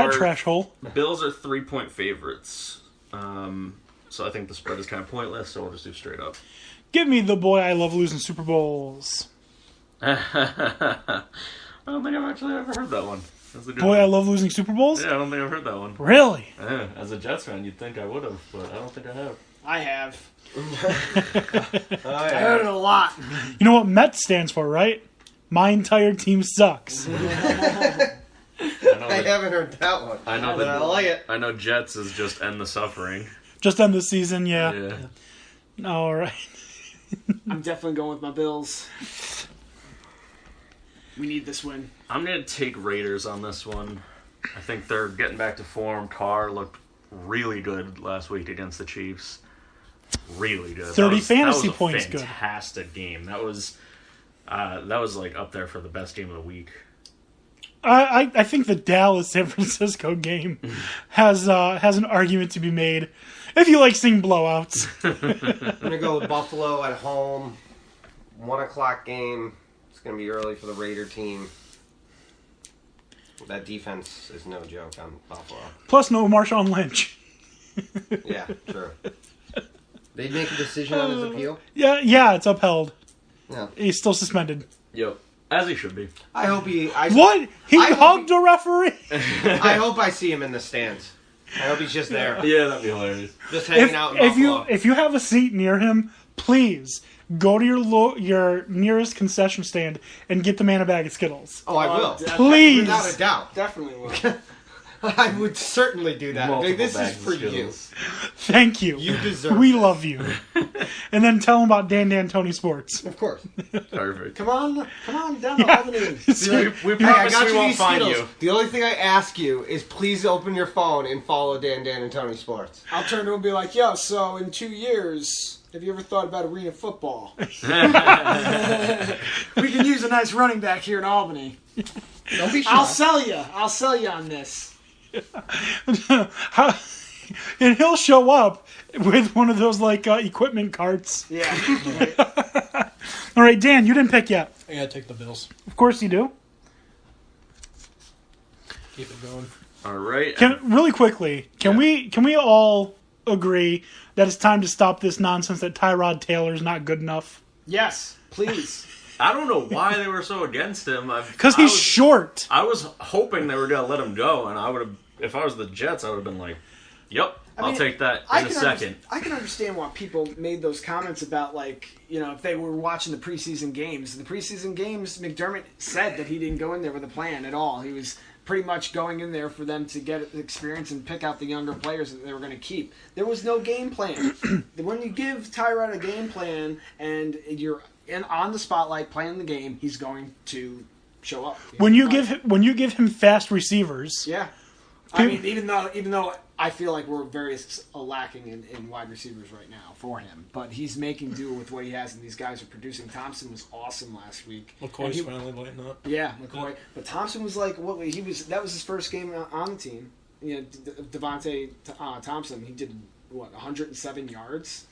trash hole. Bills are 3-point favorites. So I think the spread is kind of pointless, so we'll just do straight up. Give me the boy I love losing Super Bowls. I don't think I've actually ever heard that one. That's a good Boy, one. I love losing Super Bowls? Yeah, I don't think I've heard that one. Really? As a Jets fan, you'd think I would have, but I don't think I have. I have. I I heard it a lot. You know what MET stands for, right? My entire team sucks. haven't heard that one. I know but I like it. I know Jets is just end the suffering. Just end the season, yeah. All right. I'm definitely going with my Bills. We need this win. I'm going to take Raiders on this one. I think they're getting back to form. Carr looked really good last week against the Chiefs. Really good. 30 fantasy points good. Fantastic game. That was like up there for the best game of the week. I think the Dallas-San Francisco game has an argument to be made if you like seeing blowouts. I'm going to go with Buffalo at home. 1 o'clock game. It's going to be early for the Raider team. That defense is no joke on Buffalo. Plus no Marshawn Lynch. Yeah, true. They'd make a decision on his appeal? Yeah, it's upheld. Yeah. He's still suspended. Yep. As he should be. I hope he... What? He hugged a referee? I hope I see him in the stands. I hope he's just there. Yeah, that'd be hilarious. Just hanging out in Buffalo. If you have a seat near him, please go to your nearest concession stand and get the man a bag of Skittles. Oh, I will. Please. Without a doubt. Definitely will. I would certainly do that. Multiple This is bags for of you. Thank you. You deserve We it. love you. And then tell him about Dan D'Antoni Sports. Of course. Perfect. Come on down to Albany. We Hey, I promise got we you won't these find Skittles. you. The only thing I ask you is please open your phone and follow Dan and Tony Sports. I'll turn to him and be like, yo, so in 2 years, have you ever thought about arena football? We can use a nice running back here in Albany. Don't be shy. I'll sell you on this. And he'll show up with one of those equipment carts. Yeah. All right, Dan, you didn't pick yet. I gotta take the Bills. Of course you do. Keep it going. All right. Really quickly, can we all agree that it's time to stop this nonsense that Tyrod Taylor is not good enough? Yes, please. I don't know why they were so against him. Because he's short. I was hoping they were going to let him go, and I would have, if I was the Jets, I would have been like, yep, I'll take that in a second. I can understand why people made those comments about, if they were watching the preseason games. The preseason games, McDermott said that he didn't go in there with a plan at all. He was pretty much going in there for them to get experience and pick out the younger players that they were going to keep. There was no game plan. When you give Tyrod a game plan and you're on the spotlight playing the game, he's going to show up. When you give him fast receivers, yeah. I mean, even though I feel like we're very lacking in wide receivers right now for him, but he's making do with what he has, and these guys are producing. Thompson was awesome last week. McCoy's finally lighting up. Yeah, McCoy. But Thompson was that was his first game on the team. Devontae Thompson, he did 107 yards.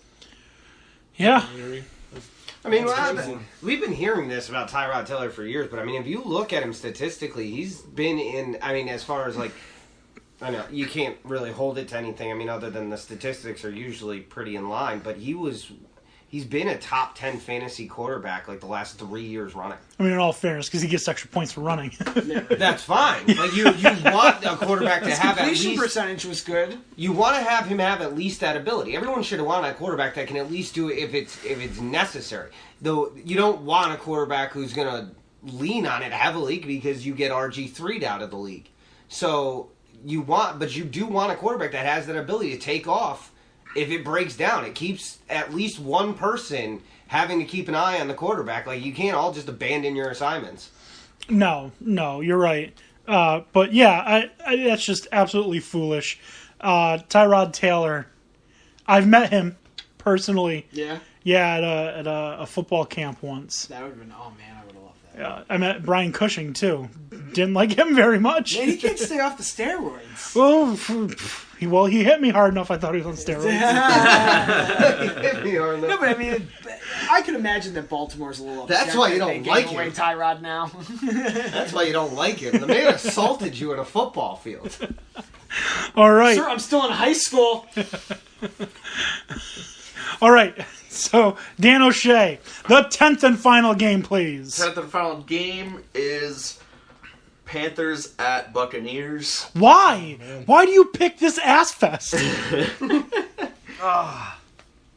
Yeah. I mean, we've been hearing this about Tyrod Taylor for years, but I mean, if you look at him statistically, he's been as far as I know you can't really hold it to anything. I mean, other than the statistics are usually pretty in line, but he's been a top 10 fantasy quarterback the last 3 years running. I mean, in all fairness, because he gets extra points for running. That's fine. But you want a quarterback to have at least... completion percentage was good. You want to have him have at least that ability. Everyone should want a quarterback that can at least do it if it's necessary. Though you don't want a quarterback who's going to lean on it heavily because you get RG3'd out of the league. So you do want a quarterback that has that ability to take off if it breaks down. It keeps at least one person having to keep an eye on the quarterback. You can't all just abandon your assignments. No, you're right. But yeah, that's just absolutely foolish. Tyrod Taylor, I've met him personally. Yeah. Yeah, at a football camp once. That would have been. Oh man, I would have loved I met Brian Cushing too. Didn't like him very much. Man, he can't stay off the steroids. Well, he hit me hard enough. I thought he was on steroids. No, but I mean, I could imagine that Baltimore's a little upset. That's why you that don't they like gave away him. Tyrod now. That's why you don't like him. The man assaulted you in a football field. All right. Sir, I'm still in high school. All right. So, Dan O'Shea, the 10th and final game, please. 10th and final game is Panthers at Buccaneers. Why? Why do you pick this ass fest?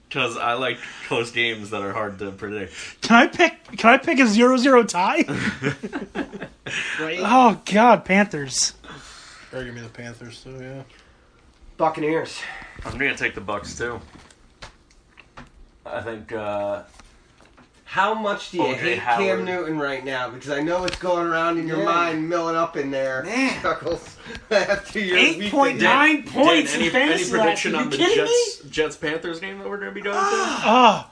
Because I like close games that are hard to predict. Can I pick a 0-0 tie? Right? Oh God, Panthers. Or give me the Panthers too, yeah. Buccaneers. I'm going to take the Bucs too. I think How much do you O.J. hate Howard. Cam Newton right now? Because I know it's going around in your Yeah. mind, milling up in there. Man. Chuckles after your 8.9 points any in fantasy prediction last on year. the You kidding me? Jets Panthers game that we're going to be going to?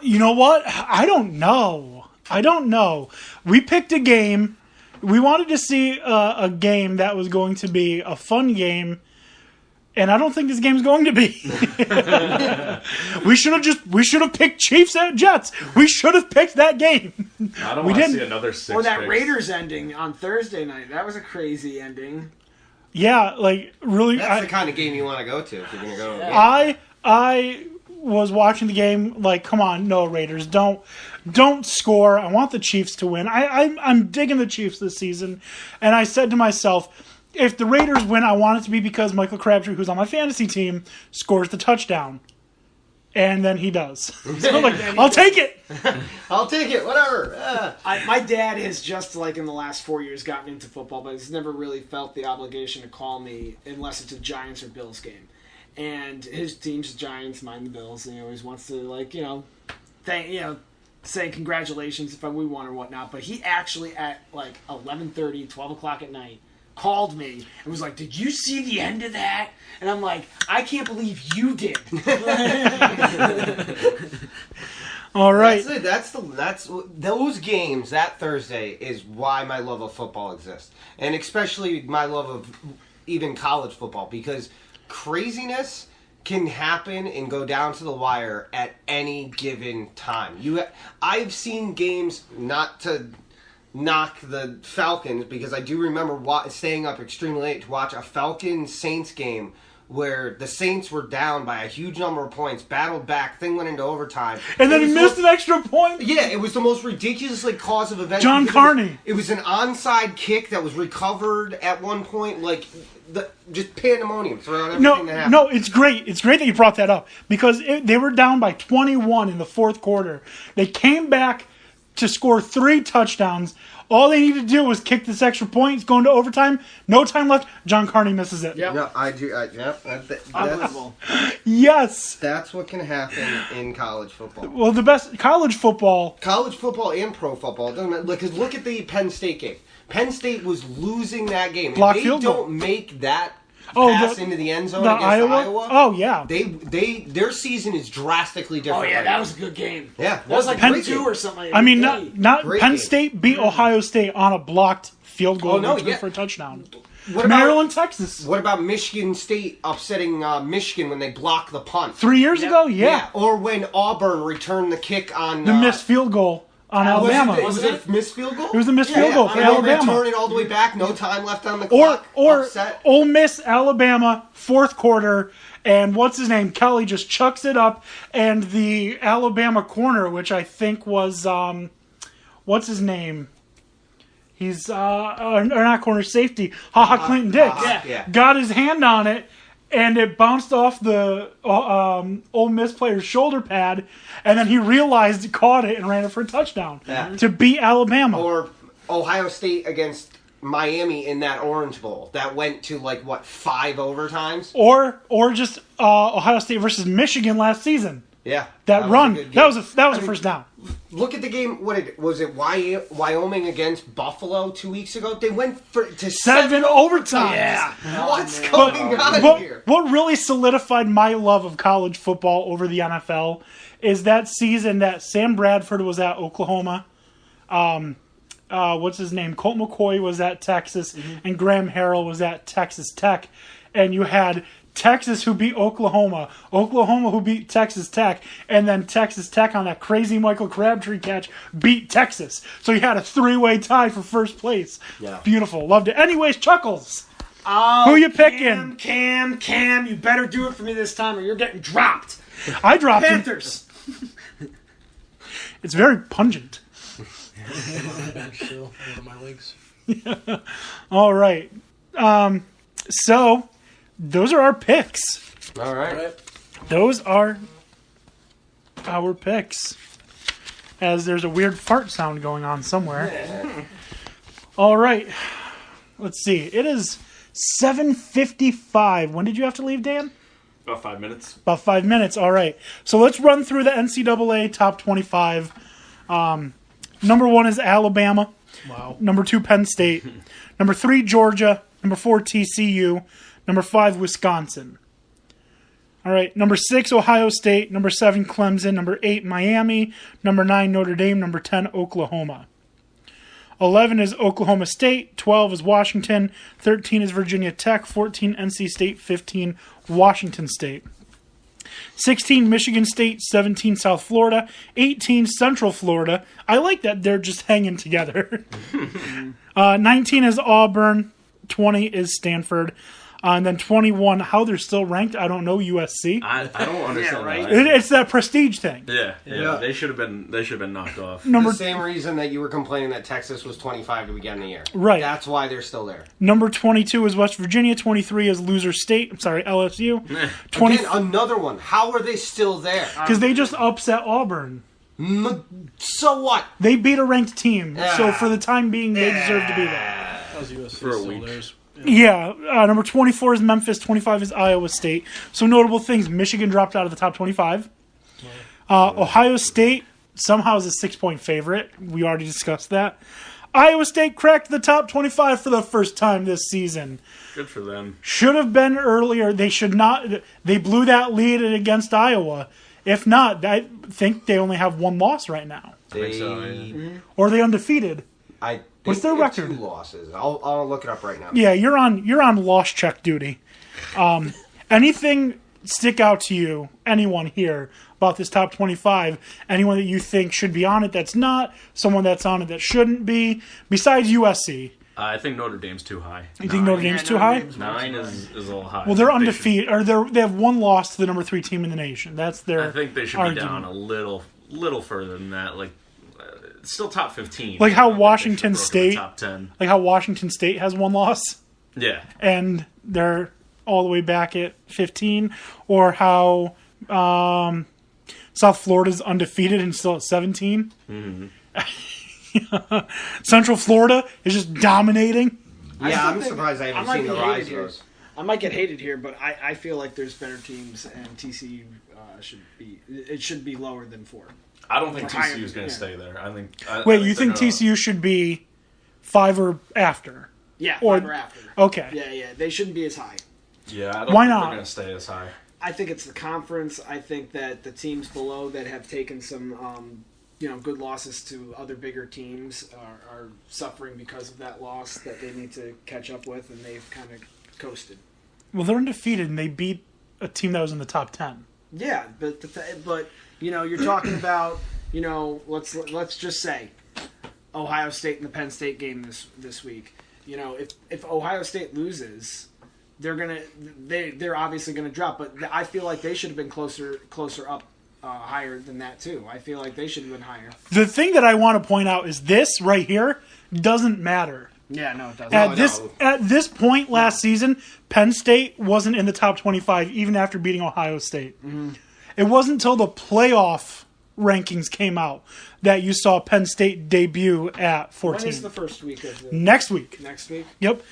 You know what? I don't know. We picked a game. We wanted to see a game that was going to be a fun game, and I don't think this game's going to be. We should have picked Chiefs at Jets. We should have picked that game. I don't We want to didn't- see another 6 Or that picks. Raiders ending on Thursday night. That was a crazy ending. Yeah, like really. That's the kind of game you want to go to if you're going to go to a game. I was watching the game like, come on, no Raiders, don't score. I want the Chiefs to win. I'm digging the Chiefs this season, and I said to myself, if the Raiders win, I want it to be because Michael Crabtree, who's on my fantasy team, scores the touchdown, and then he does. So I'm like, I'll take it. I'll take it, whatever. My dad has just, like, in the last 4 years gotten into football, but has never really felt the obligation to call me unless it's a Giants or Bills game. And his team's the Giants, mine the Bills, and he always wants to, like, say congratulations if we won or whatnot. But he actually, at, like, 11:30, 12 o'clock at night, called me and was like, "Did you see the end of that?" And I'm like, "I can't believe you did." All right. That's those games. That Thursday is why my love of football exists, and especially my love of even college football, because craziness can happen and go down to the wire at any given time. I've seen games, not to knock the Falcons, because I do remember staying up extremely late to watch a Falcons-Saints game where the Saints were down by a huge number of points, battled back, thing went into overtime. And then It he was missed an extra point. Yeah, it was the most ridiculous cause of events. John because Carney. It was an onside kick that was recovered at one point, just pandemonium throughout everything that happened. No, it's great. It's great that you brought that up because they were down by 21 in the fourth quarter. They came back to score 3 touchdowns. All they needed to do was kick this extra point. It's going to overtime. No time left. John Carney misses it. Yep. No, I do. Unbelievable. Yes. That's what can happen in college football. Well, the best college football. College football and pro football. It doesn't matter. Because look at the Penn State game. Penn State was losing that game. Block If they field goal. don't make that Oh, pass the- into the end zone The against Iowa? Oh, yeah. their season is drastically Oh different. yeah, right that now. was a good game. Yeah, That was like Penn- 3-2 or something. I mean, Hey. not Great Penn game. State beat Ohio State on a blocked field goal Oh, no, and returned yeah. for a touchdown. What about Maryland, Texas. What about Michigan State upsetting Michigan when they blocked the punt? 3 years Yep. ago? Yeah. Or when Auburn returned the kick on The missed field goal on Alabama. Was it a missed field goal? It was a missed field goal for and they Alabama. return it all the way back, no time left on the Or clock. or upset. Ole Miss, Alabama, fourth quarter, and what's his name? Kelly just chucks it up, and the Alabama corner, which I think was what's his name? He's or not corner, safety. Clinton Dix. Yeah. Got his hand on it, and it bounced off the Ole Miss player's shoulder pad, and then he realized he caught it and ran it for a touchdown Yeah. to beat Alabama. Or Ohio State against Miami in that Orange Bowl that went to 5 overtimes? Or just Ohio State versus Michigan last season. Yeah, That was run, a good that game. was a first down. Look at the game. Was it Wyoming against Buffalo 2 weeks ago? They went to 7 overtimes. Yeah. What's Oh, going man. on here? What really solidified my love of college football over the NFL is that season that Sam Bradford was at Oklahoma. what's his name? Colt McCoy was at Texas, and Graham Harrell was at Texas Tech. And you had Texas who beat Oklahoma who beat Texas Tech, and then Texas Tech on that crazy Michael Crabtree catch beat Texas. So you had a 3-way tie for first place. Yeah. Beautiful. Loved it. Anyways, Chuckles. Oh, Who you picking? Cam, you better do it for me this time or you're getting dropped. I dropped him. Panthers. It's very pungent. Still, one of my legs. All right. So those are our picks. All right. Those are our picks. As there's a weird fart sound going on somewhere. All right. Let's see. It is 7:55. When did you have to leave, Dan? About 5 minutes. About 5 minutes. All right. So let's run through the NCAA top 25. Number 1 is Alabama. Wow. Number 2, Penn State. Number 3, Georgia. Number 4, TCU. Number 5, Wisconsin. All right. Number 6, Ohio State. Number 7, Clemson. Number 8, Miami. Number 9, Notre Dame. Number 10, Oklahoma. 11 is Oklahoma State. 12 is Washington. 13 is Virginia Tech. 14, NC State. 15, Washington State. 16, Michigan State. 17, South Florida. 18, Central Florida. I like that they're just hanging together. 19 is Auburn. 20 is Stanford. And then 21, how they're still ranked, I don't know, USC. I don't understand right. that. It's that prestige thing. Yeah. They should have been knocked off. Number The same reason that you were complaining that Texas was 25 to begin the year. Right. That's why they're still there. Number 22 is West Virginia. 23 is Loser State. I'm sorry, LSU. 20 Again, another one. How are they still there? because they just upset Auburn. So what? They beat a ranked team, so for the time being, they deserve to be there. That was USC For a still week. theirs. Yeah, number 24 is Memphis. 25 is Iowa State. So notable things: Michigan dropped out of the top 25. Ohio State somehow is a 6-point favorite. We already discussed that. Iowa State cracked the top 25 for the first time this season. Good for them. Should have been earlier. They should not. They blew that lead against Iowa. If not, I think they only have one loss right now. think so, yeah. Or are they undefeated? I think What's their they have record? 2 losses. I'll look it up right now. Yeah, you're on loss check duty. Anything stick out to you, anyone here, about this top 25? Anyone that you think should be on it that's not? Someone that's on it that shouldn't be? Besides USC. I think Notre Dame's too high. You think Notre Dame's too high? 9 is a little high. Well, they're I think they should- undefeated, or they have one loss to the number 3 team in the nation. That's their I think they should argument. be down a little further than that. Like, still top 15. Like how I don't think they Washington should have broken the State- top 10. Like how Washington State has one loss, Yeah. and they're all the way back at 15, or how South Florida's undefeated and still at 17. Central Florida is just dominating. Yeah, I'm surprised I I haven't might seen be the hated rise here. those. I might get hated here, but I feel like there's better teams, and TCU should be lower than 4. I don't think Or higher, TCU is going to yeah. stay there. I think. Wait, you think TCU should be 5 or after? Yeah, Or- 5 or after. Okay. Yeah, they shouldn't be as high. Yeah, I don't Why think not? they're going to stay as high. I think it's the conference. I think that the teams below that have taken some, good losses to other bigger teams are suffering because of that loss that they need to catch up with, and they've kind of coasted. Well, they're undefeated, and they beat a team that was in the top 10. Yeah, but you're talking about let's just say Ohio State and the Penn State game this week. If Ohio State loses, they're obviously gonna drop. But I feel like they should have been closer up, higher than that too. I feel like they should have been higher. The thing that I want to point out is this right here doesn't matter. Yeah, no, it doesn't. At this point last season, Penn State wasn't in the top 25 even after beating Ohio State. Mm-hmm. It wasn't until the playoff rankings came out that you saw Penn State debut at 14. When is the first week of the Next week. next week? Yep.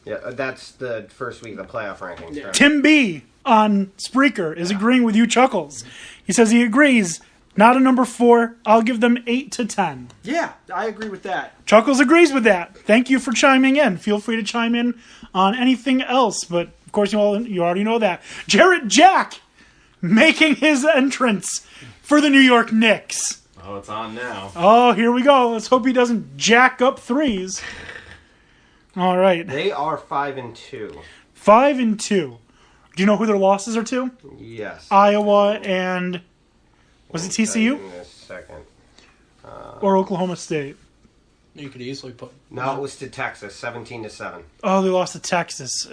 Yeah, that's the first week of the playoff rankings. Yeah. right? Tim B on Spreaker is agreeing with you, Chuckles. He says he agrees. Not a number 4. I'll give them 8 to 10. Yeah, I agree with that. Chuckles agrees with that. Thank you for chiming in. Feel free to chime in on anything else, but of course you already know that. Jarrett Jack making his entrance for the New York Knicks. Oh, it's on now. Oh, here we go. Let's hope he doesn't jack up threes. All right. They are 5-2. 5-2. Do you know who their losses are to? Yes. Iowa and was it TCU In a second. or Oklahoma State? You could easily put. No, it was to Texas, 17-7. Oh, they lost to Texas.